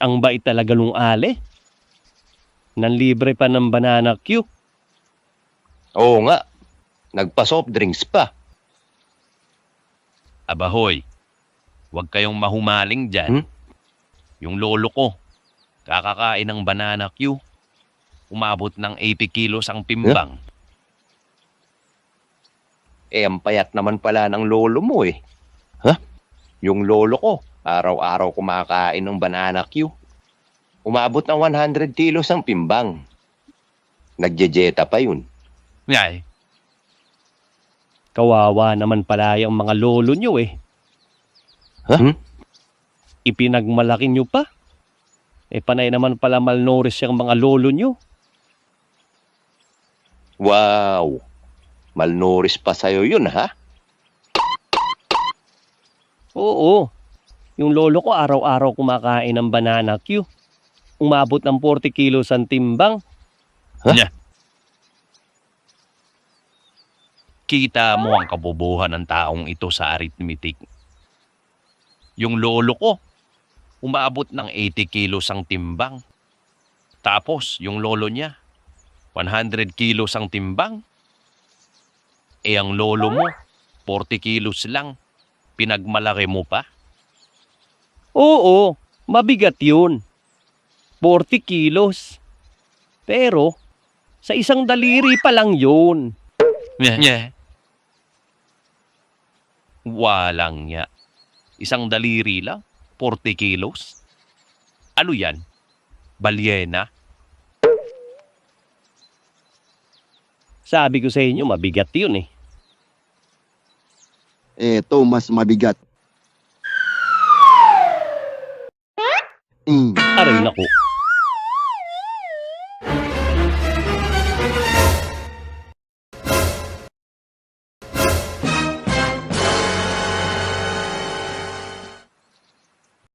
Ang bait talaga nung Ale. Nanlibre pa ng banana Q. Oo nga, nagpa-soft drinks pa. Abahoy, huwag kayong mahumaling dyan. Yung lolo ko, kakakain ng banana Q. Umabot ng 80 kilos ang timbang. Ang payat naman pala ng lolo mo eh. Yung lolo ko, araw-araw kumakain ng banana Q. Umabot ng 100 kilos ang timbang. Nagjejeta pa yun. Ngay, Kawawa naman pala yung mga lolo nyo eh. Ipinagmalaki nyo pa. Panay naman pala malnourished yung mga lolo nyo. Wow! Malnourished pa sa'yo yun, ha? Oo. Yung lolo ko araw-araw kumakain ng banana Q. Umabot ng 40 kilos ang timbang. Nya. Kita mo ang kabobohan ng taong ito sa arithmetic. Yung lolo ko, umabot ng 80 kilos ang timbang. Tapos, yung lolo niya, 100 kilos ang timbang. Ang lolo mo, 40 kilos lang. Pinagmalaki mo pa. Oo, mabigat yun. 40 kilos. Pero, sa isang daliri pa lang yun. Nya. Walang nya. Isang daliri lang, 40 kilos. Ano yan? Balyena? Sabi ko sa inyo, mabigat yun eh. Eto, mas mabigat. Aray naku,